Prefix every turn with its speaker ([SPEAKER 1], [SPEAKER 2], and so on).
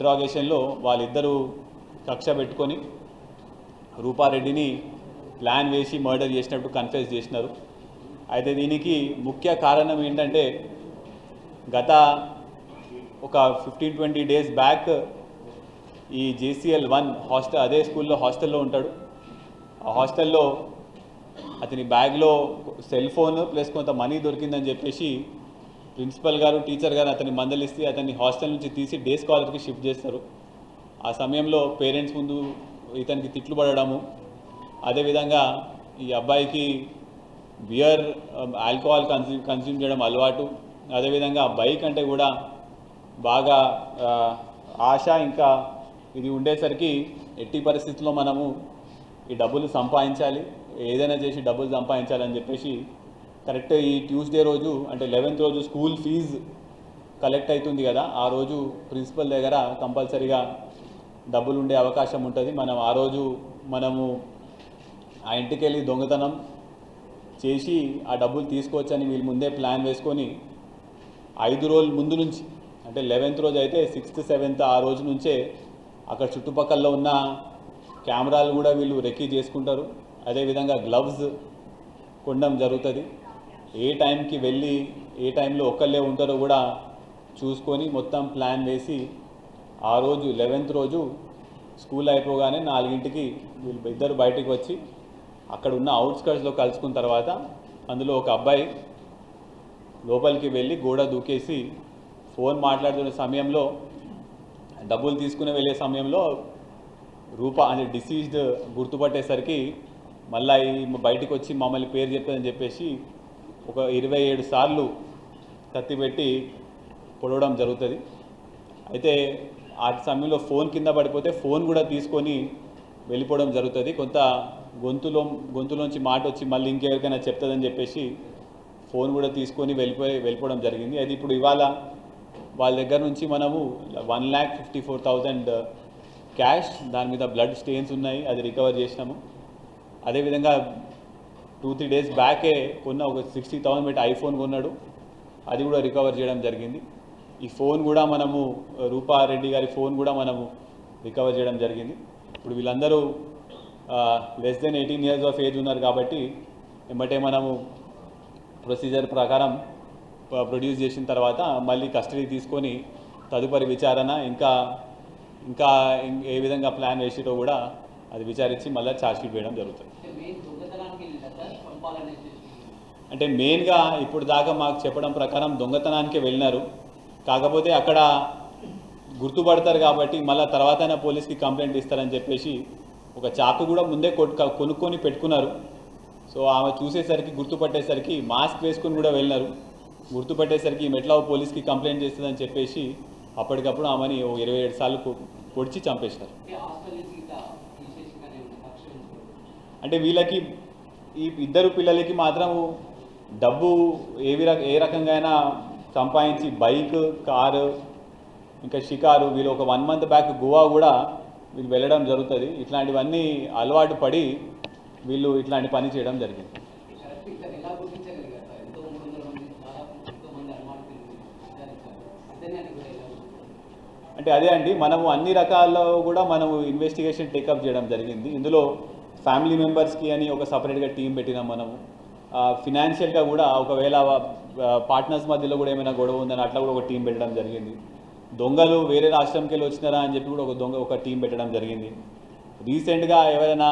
[SPEAKER 1] ఇంట్రాగేషన్లో వాళ్ళిద్దరూ కక్ష పెట్టుకొని రూపారెడ్డిని ప్లాన్ వేసి మర్డర్ చేసినట్టు కన్ఫెస్ చేసినారు. అయితే దీనికి ముఖ్య కారణం ఏంటంటే గత ఒక 15-20 డేస్ బ్యాక్ ఈ JCL1 హాస్టల్ అదే స్కూల్లో హాస్టల్లో ఉంటాడు. ఆ హాస్టల్లో అతని బ్యాగ్లో సెల్ ఫోన్ ప్లస్ కొంత మనీ దొరికిందని చెప్పేసి ప్రిన్సిపల్ గారు టీచర్ గారు అతన్ని మందలిస్తే అతన్ని హాస్టల్ నుంచి తీసి డే స్కాలర్కి షిఫ్ట్ చేస్తారు. ఆ సమయంలో పేరెంట్స్ ముందు ఇతనికి తిట్లు పడడము, అదేవిధంగా ఈ అబ్బాయికి బియర్ ఆల్కహాల్ కన్జ్యూమ్ చేయడం అలవాటు, అదేవిధంగా బైక్ అంటే కూడా బాగా ఆశ. ఇంకా ఇది ఉండేసరికి ఎట్టి పరిస్థితుల్లో మనము ఈ డబ్బులు సంపాదించాలి, ఏదైనా చేసి డబ్బులు సంపాదించాలని చెప్పేసి కరెక్ట్ ఈ ట్యూస్డే రోజు అంటే 11th రోజు స్కూల్ ఫీజు కలెక్ట్ అవుతుంది కదా, ఆ రోజు ప్రిన్సిపల్ దగ్గర కంపల్సరీగా డబ్బులు ఉండే అవకాశం ఉంటుంది. ఆ రోజు మనము ఆ ఇంటికి వెళ్ళి దొంగతనం చేసి ఆ డబ్బులు తీసుకోవచ్చని వీళ్ళు ముందే ప్లాన్ వేసుకొని 5 రోజుల ముందు నుంచి అంటే 11th రోజు అయితే 6th 7th ఆ రోజు నుంచే అక్కడ చుట్టుపక్కల ఉన్న కెమెరాలు కూడా వీళ్ళు రెక్కీ చేసుకుంటారు. అదేవిధంగా గ్లవ్స్ కొనడం జరుగుతుంది. ఏ టైంకి వెళ్ళి ఏ టైంలో ఒక్కళ్ళే ఉంటారో కూడా చూసుకొని మొత్తం ప్లాన్ వేసి ఆ రోజు 11th రోజు స్కూల్ అయిపోగానే 4ంటికి వీళ్ళు ఇద్దరు బయటికి వచ్చి అక్కడ ఉన్న అవుట్స్కట్స్లో కలుసుకున్న తర్వాత అందులో ఒక అబ్బాయి లోపలికి వెళ్ళి గోడ దూకేసి ఫోన్ మాట్లాడుతున్న సమయంలో డబ్బులు తీసుకుని వెళ్ళే సమయంలో రూప అంటే డిసీజ్డ్ గుర్తుపట్టేసరికి మళ్ళీ బయటకు వచ్చి మమ్మల్ని పేరు చెప్తుందని చెప్పేసి ఒక 27 సార్లు కత్తి పెట్టి పొడవడం జరుగుతుంది. అయితే ఆ సమయంలో ఫోన్ కింద పడిపోతే ఫోన్ కూడా తీసుకొని వెళ్ళిపోవడం జరుగుతుంది. కొంత గొంతులోంచి మాట వచ్చి మళ్ళీ ఇంకెవరికైనా చెప్తుందని చెప్పేసి ఫోన్ కూడా తీసుకొని వెళ్ళిపోవడం జరిగింది. అది ఇప్పుడు ఇవాళ వాళ్ళ దగ్గర నుంచి మనము 1,54,000 క్యాష్, దాని మీద బ్లడ్ స్టెయిన్స్ ఉన్నాయి, అది రికవర్ చేసినాము. అదేవిధంగా 2-3 డేస్ బ్యాకే కొన్న ఒక 60,000 పెట్టి ఐఫోన్ కొన్నాడు, అది కూడా రికవర్ చేయడం జరిగింది. ఈ ఫోన్ కూడా మనము రూపారెడ్డి గారి ఫోన్ కూడా మనము రికవర్ చేయడం జరిగింది. ఇప్పుడు వీళ్ళందరూ less than 18 years of age ఉన్నారు కాబట్టి ఏమంటే మనము ప్రొసీజర్ ప్రకారం ప్రొడ్యూస్ చేసిన తర్వాత మళ్ళీ కస్టడీ తీసుకొని తదుపరి విచారణ ఇంకా ఏ విధంగా ప్లాన్ వేసిరో కూడా అది విచారించి మళ్ళీ ఛార్జ్షీట్ వేయడం జరుగుతుంది. అంటే మెయిన్గా ఇప్పుడు దాకా మాకు చెప్పడం ప్రకారం దొంగతనానికే వెళ్ళినారు. కాకపోతే అక్కడ గుర్తుపడతారు కాబట్టి మళ్ళీ తర్వాతైనా పోలీస్కి కంప్లైంట్ ఇస్తారని చెప్పేసి ఒక చాకు కూడా ముందే కొనుక్కొని పెట్టుకున్నారు. సో ఆమె చూసేసరికి గుర్తుపట్టేసరికి మాస్క్ వేసుకొని కూడా వెళ్ళినారు. గుర్తుపట్టేసరికి మెట్లా పోలీస్కి కంప్లైంట్ చేస్తుందని చెప్పేసి అప్పటికప్పుడు ఆమెని 27 సార్లు పొడిచి చంపేసినారు. అంటే వీళ్ళకి ఈ ఇద్దరు పిల్లలకి మాత్రం డబ్బు ఏ రకంగా అయినా సంపాదించి బైక్, కారు, ఇంకా షికారు, వీళ్ళు ఒక 1 month బ్యాక్ గోవా కూడా వీళ్ళు వెళ్ళడం జరుగుతుంది. ఇట్లాంటివన్నీ అలవాటు పడి వీళ్ళు ఇట్లాంటి పని చేయడం జరిగింది. అంటే అదే అండి, మనము అన్ని రకాల్లో కూడా మనము ఇన్వెస్టిగేషన్ టేకప్ చేయడం జరిగింది. ఇందులో ఫ్యామిలీ మెంబర్స్కి అని ఒక సపరేట్గా టీం పెట్టినాం. మనము ఫినాన్షియల్గా కూడా ఒకవేళ పార్ట్నర్స్ మధ్యలో కూడా ఏమైనా గొడవ ఉందని అట్లా కూడా ఒక టీం పెట్టడం జరిగింది. దొంగలు వేరే రాష్ట్రంకి వెళ్ళి వచ్చినారా అని చెప్పి కూడా ఒక టీం పెట్టడం జరిగింది. రీసెంట్గా ఎవరైనా